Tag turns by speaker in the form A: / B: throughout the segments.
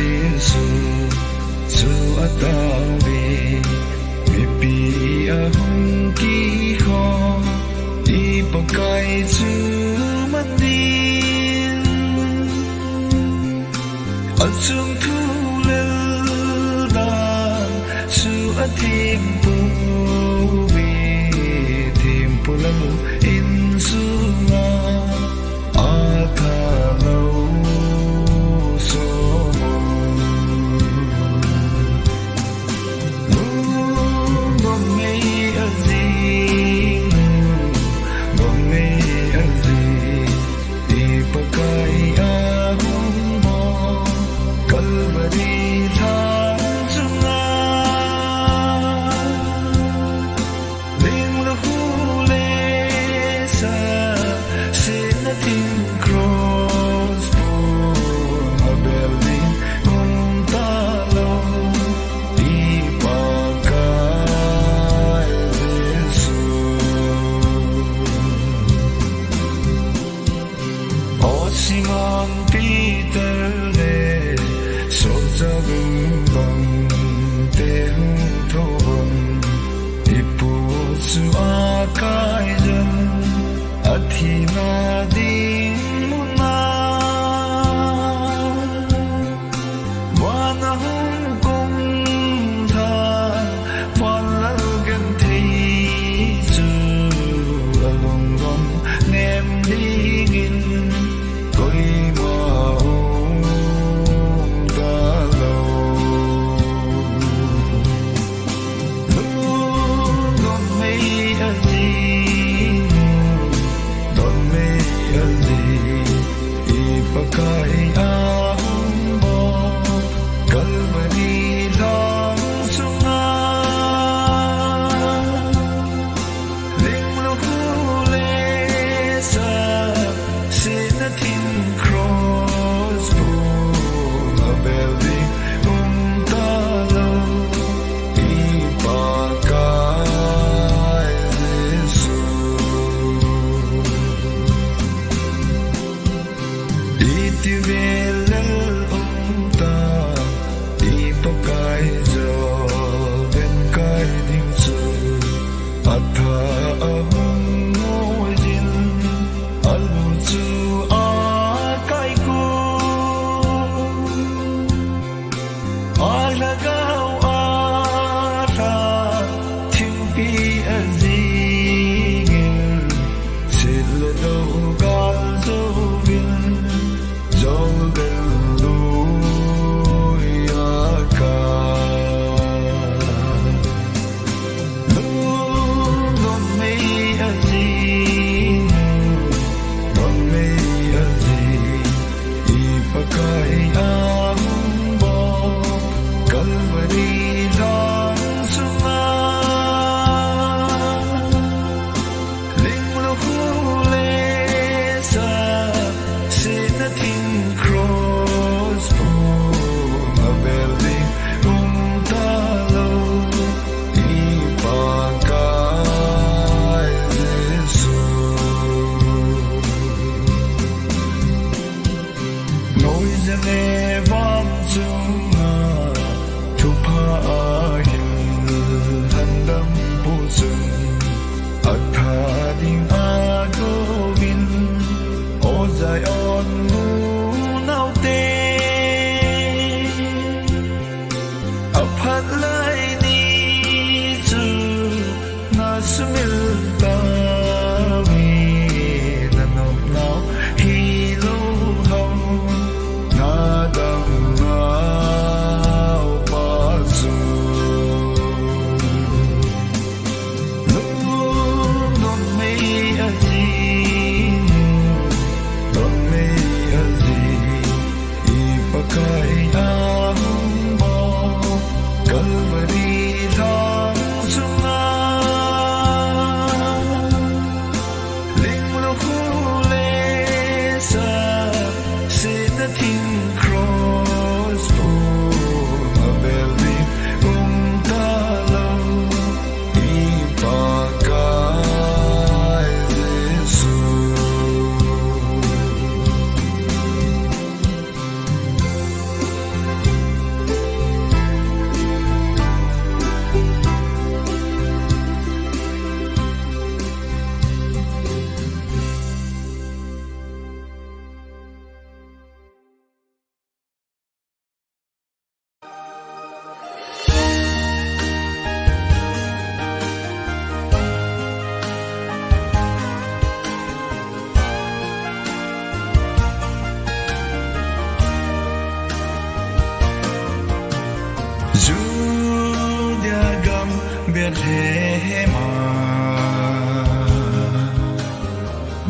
A: Giêsu su atawi mipi ahung ki kho ipakai su mandin asung thu lel da su atim pu vi tim pu lam in su nga atha lo so Simon Peter le so jagum bang te hu thon ipu su akai jan athina din muna wana hum kum tha falal gan thei su along gom nem digin Koi maung da lo Don mei a di Don mei a di Ipakai ahung bo Kalmari lang sunga Ling lo hule sa Sinatin Kalma Julia gam Bethlehem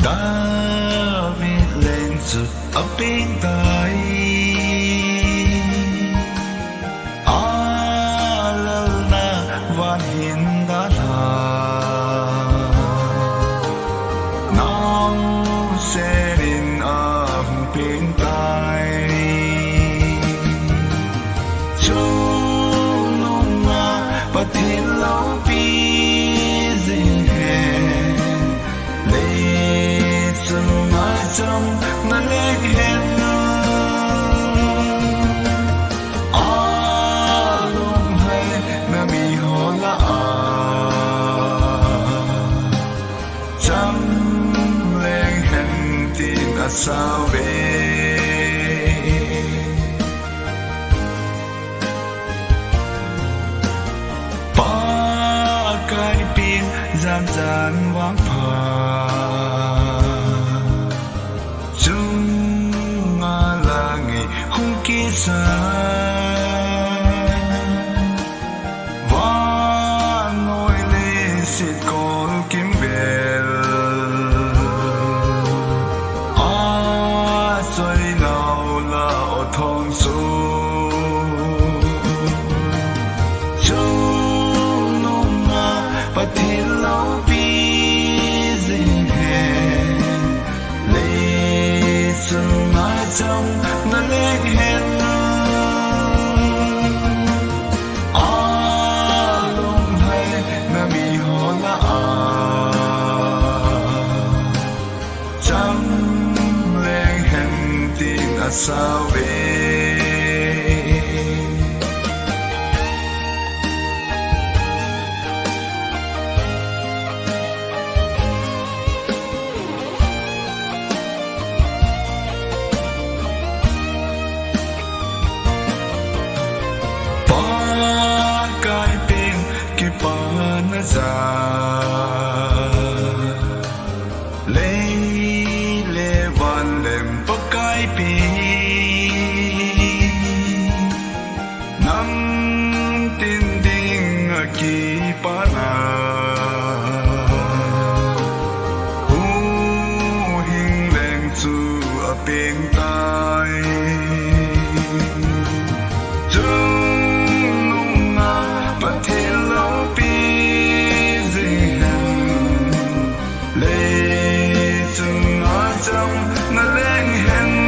A: David lên sự ấp bên tay Alalna van hin đã là Nong sẽ đến ấp bên tay But hello be trong ngân lên hẹn lúc hay na mi hồ la trong lên hẹn tin sao về ba cái pin gian gian vắng phà kisah Vanoi lisit kol kimbel Asoy nao la o thong su Chung nung nga patil lau pi zing he Lisung nga trong na leg he sao về ba cái bên kia ba na ra lấy lệ van lem ba cái bên ki pana hu hing leng chu a peng tai chung nung nga pathil lo pi zing le chung a trong na leng hen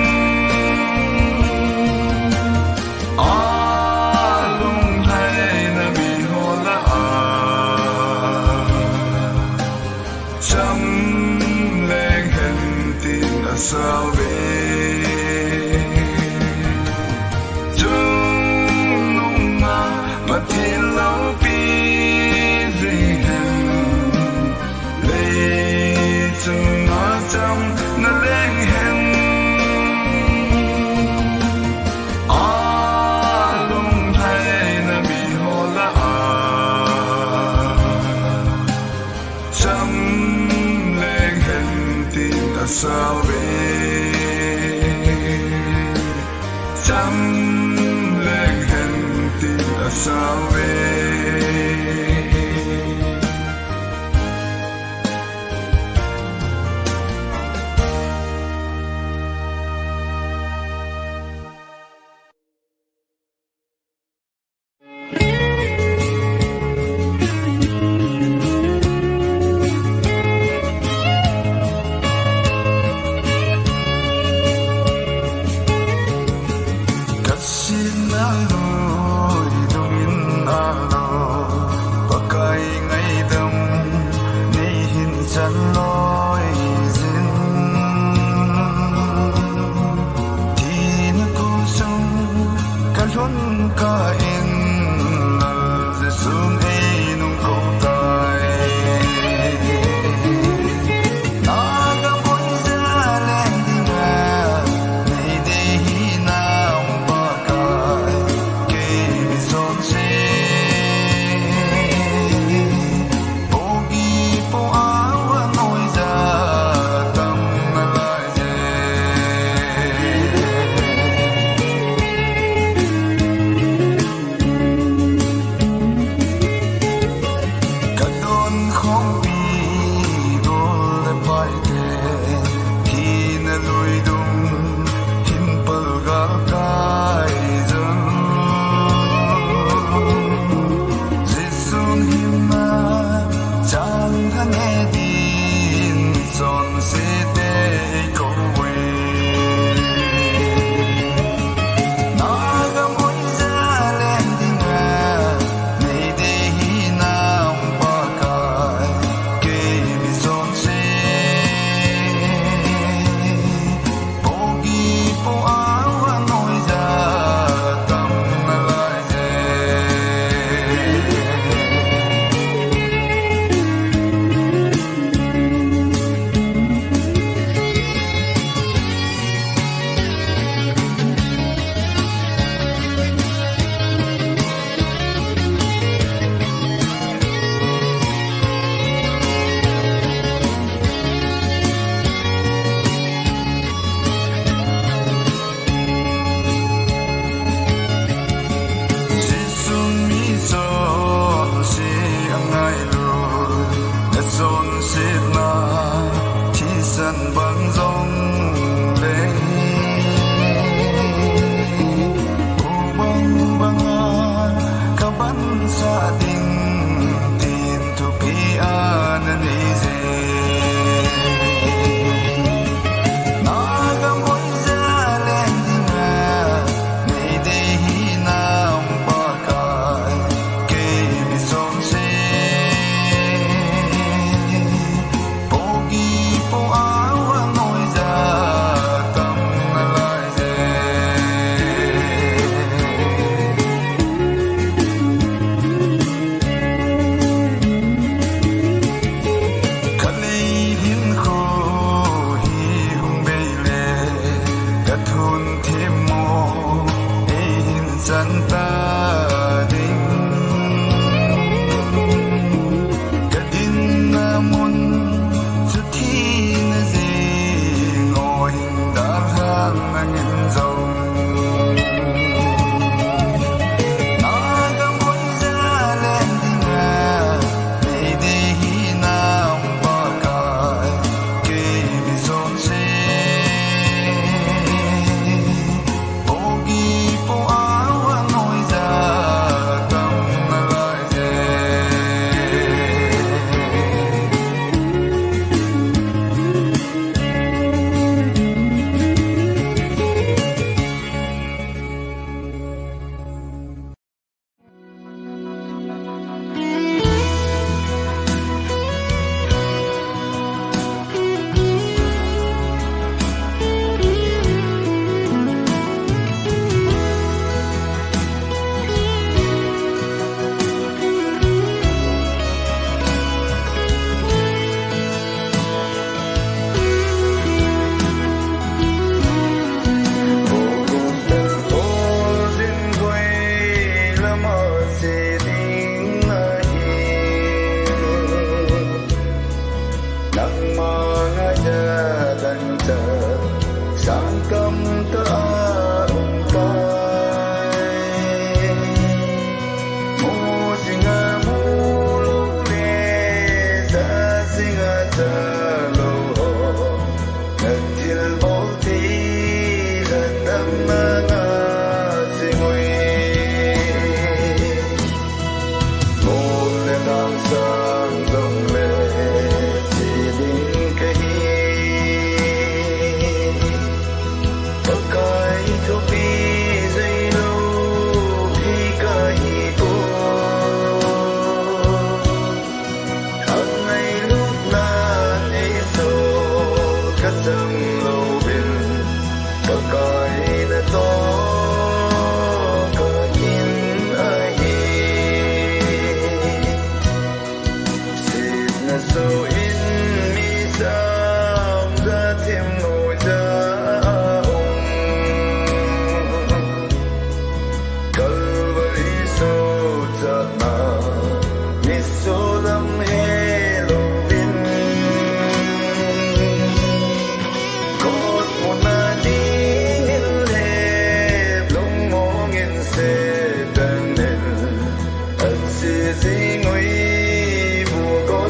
A: sao về chung nung nga pathil lau pi zing lệ chung nga trong na leng hen lung thay na mi ho la trong leng hen tin sao về chăm lên hình tin sao về Hãy subscribe cho kênh Ghiền Mì Gõ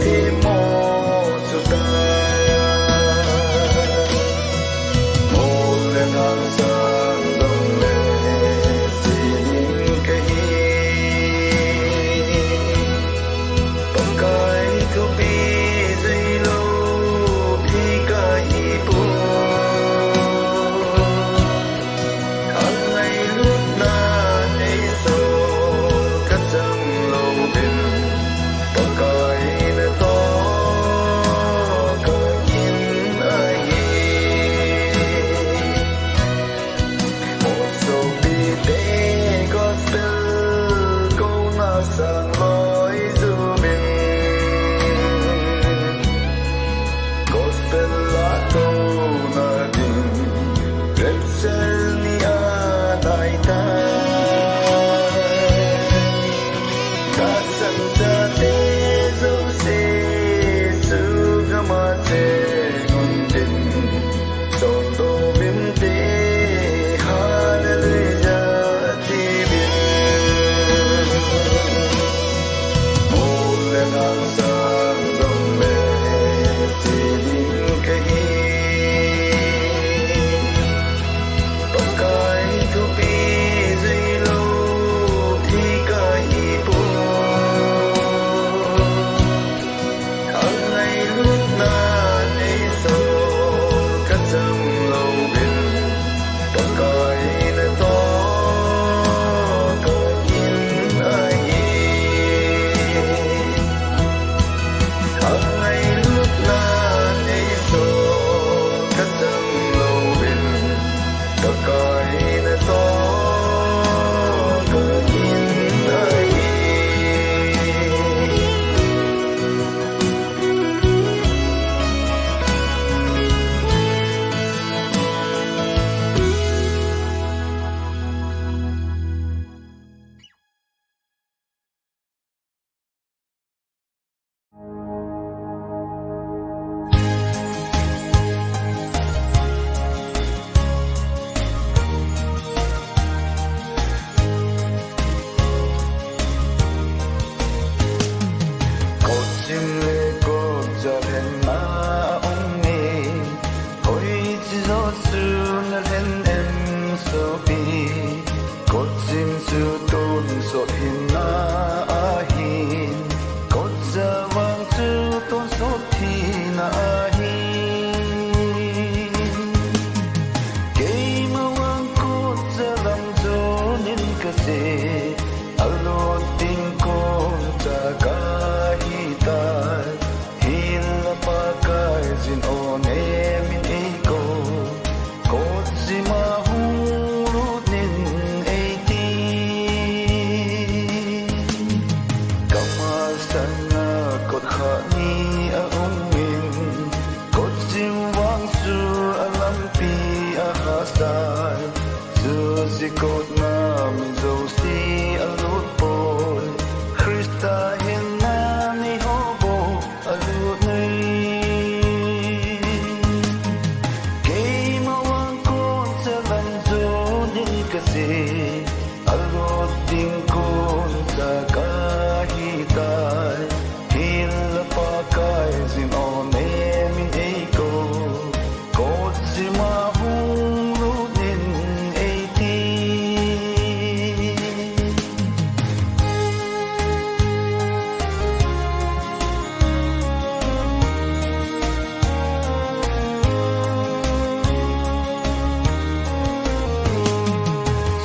A: để không bỏ lỡ chim lê cô giờ hẹn mà ông nè hồi chỉ gió sương là hẹn em so bi cô chim su tôn so hin na hin cô giờ vang su tôn so thi na hin kay mawang cô giờ làm cho nên cái gì alo ting cô ta kahita hila pakai zin one min ego kodzima hurunin eiti kamasana kot khani a umin kodzim wang su alampi a hasai susi kot na min zosti alut boy Krista hin na ni hobo alut nei kay mawang kon sa lanzo din kasi alut din kon sa kahitay hila pakay sin one min ego kodzima hurunin eiti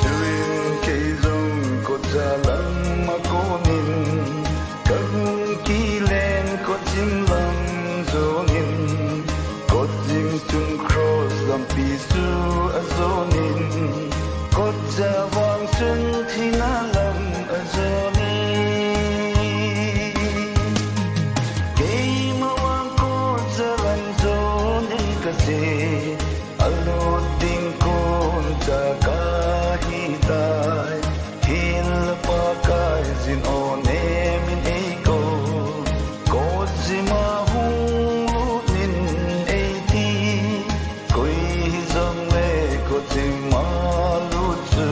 A: Suin kay zong kot jalan makonin kagum kilen kot jim lang zongin kot jim tung cross lam pisu azonin kot jawang sun thinalam azonin kay mawang kot jalan zonin kasi alot din kon sa kahitay hila pakay zin one min ego kodzima hurunin eiti koy hizam le kodzima lutsu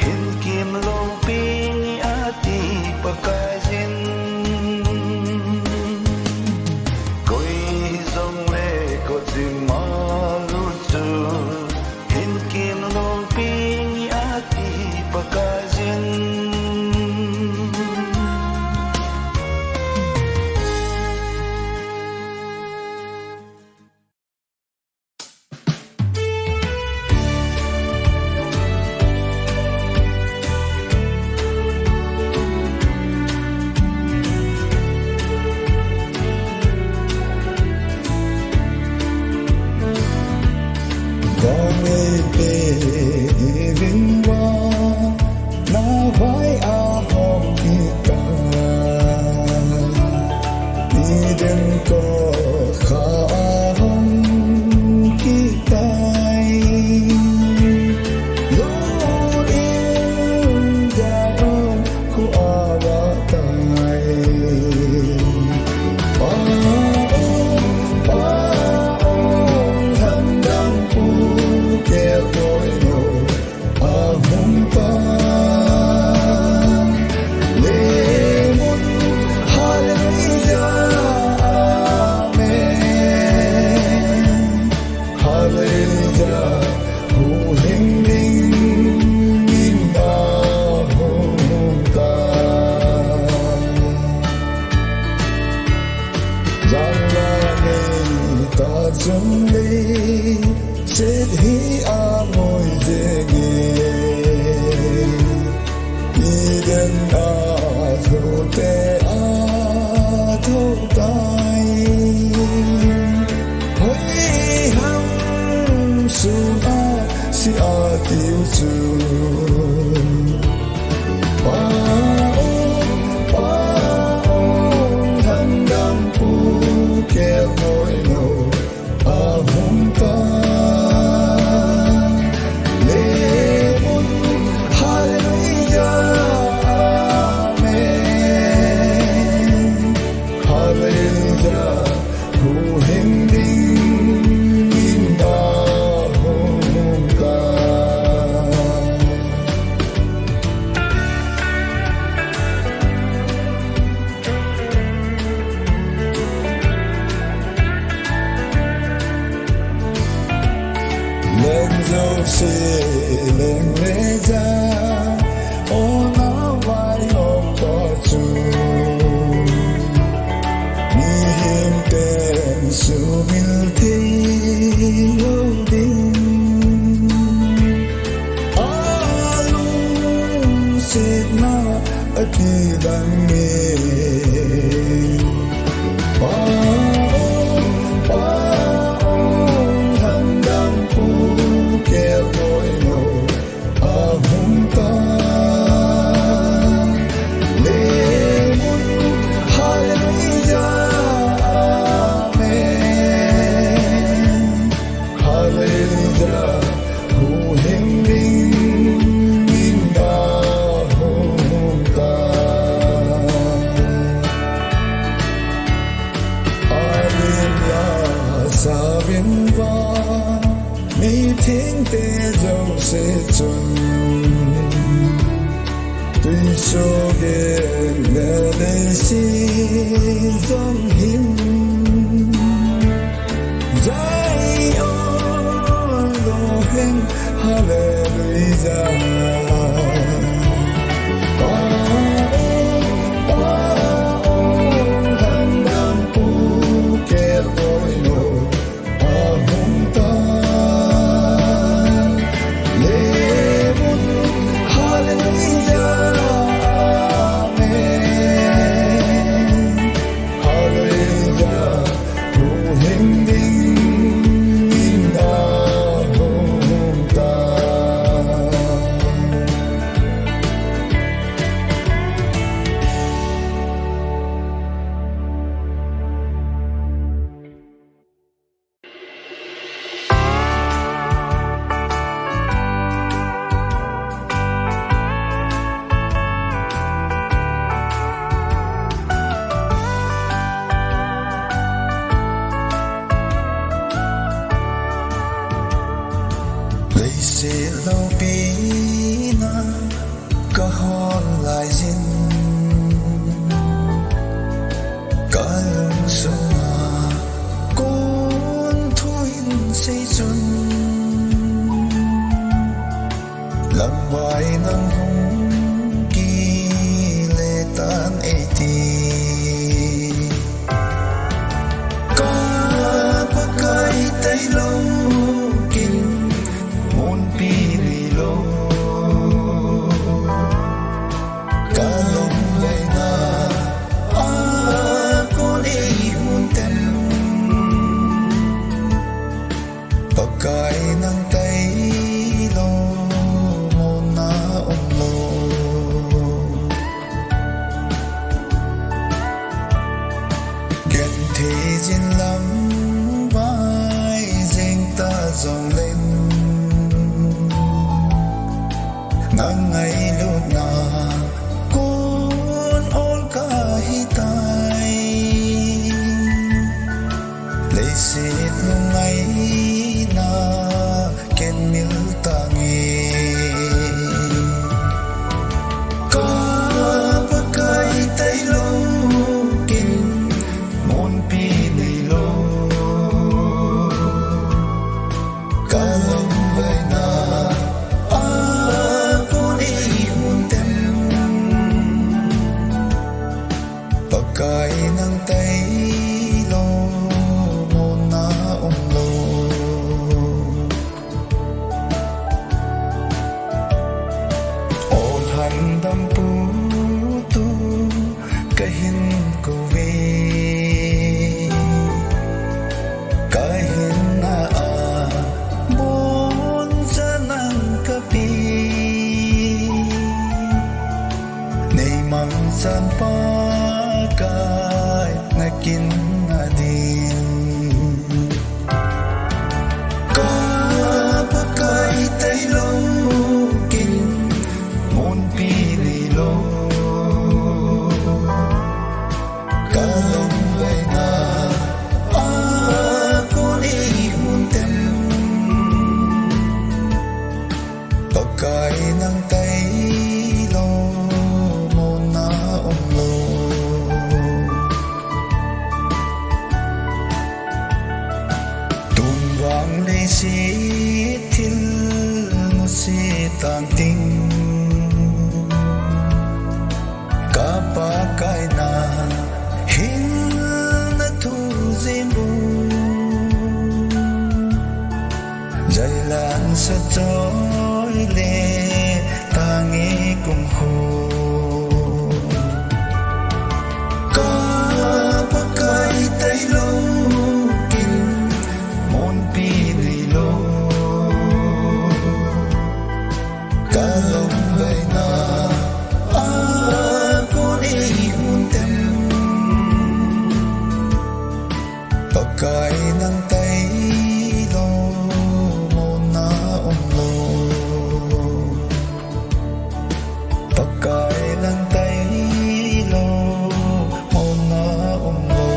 A: hin kim lo ping ati pakay zin koy hizam le kodzima lutsu hin kim lo ping ati pakay zin
B: Con ơi về vinh hoa na vai a hom kita đi đến có khá hom kita lo in jalan ku ala tai Chung ly chết hi a ngồi dễ ghê đi đến a thâu tê a thâu tay hối hăng xuống a si a tiêu chuông thân đam pu kêu hồi nổ se lên lê ra ô nó vai hộp có chú mi hiểm tên su mil thi yêu đinh alung sit na ati lang me Sabin va mi thiên tế dấu sẽ chun tuy số gen là đây si dòng hiểm dạy ôn lo hen hallelujah sẽ lâu pina có hôn lại dinh có lung xua con thôi xây chun làm bài nâng hung kỳ lệ tan ê tì có bà cái tay lâu thế duyên lắm vai riêng ta dòng lên nắng ngày lúc nào con ôn cả hi tai lấy xịt lúc ngày na ken mil ta nghe có bậc cây tay lâu cái nâng tay lô mô na lô ôn hành đâm pu tu cái hình cô về cái hình bốn chân nâng cà pi này mang san pa kai nakin adin ko pakai tay lo kin mon pili lo kalong vai na ko ni mun tem pakai nang tay lo mon na lo tang ting kapakai na hin na thu zimbu jailan sa trôi le tangi cùng hồ kapakai tay lo kin mon pi nei lo kalong gai na pagkai ng taylo mo na umlo pagkai ng taylo mo na umlo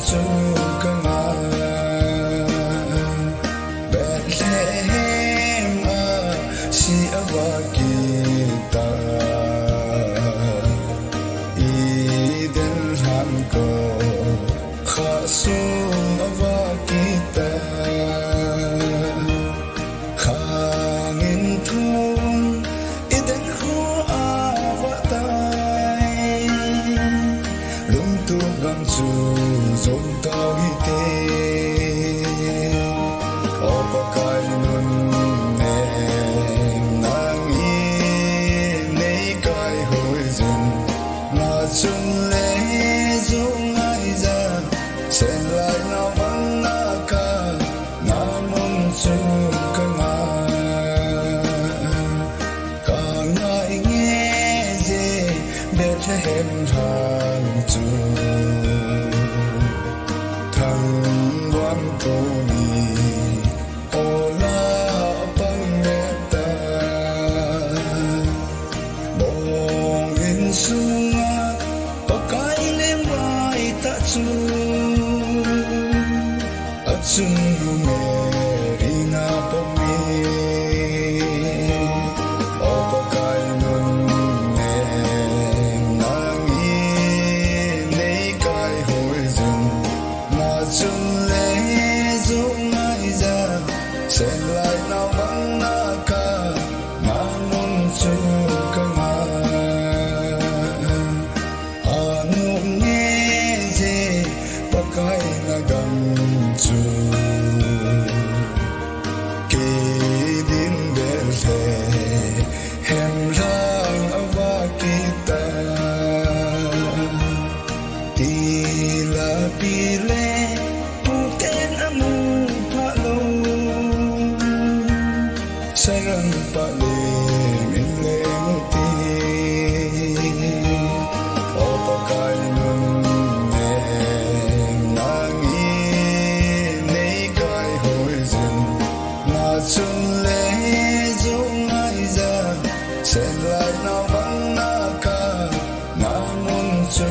B: chu kanga Bethlehem si avakita Eden hamko khasum avakita hangin thum Eden hu avatai lung tu gam chu zong tao ite opakai nun ne nang i nei kai hoi zin na chung le zung ai za sen lai na vang na ka na mun chu ka nga ka ngai nghe je Bethlehem hang chu thang wan tu ni ola pang meta bong in sunga pakai lem vai ta chu achung me ringa pom mi opakai nun ne nang i nei kai hoi zin na chung le zung ai za sen lai na vang na ka na mun chu ka nga anu nghe je pakai na gam chu ke din bel the hem rang avakita tila pile puten amu palo sarang pale min le muti opakai nun ne nang i nei kai hoi zin na chung le zung ai za sen lai na vang na ka na mun chu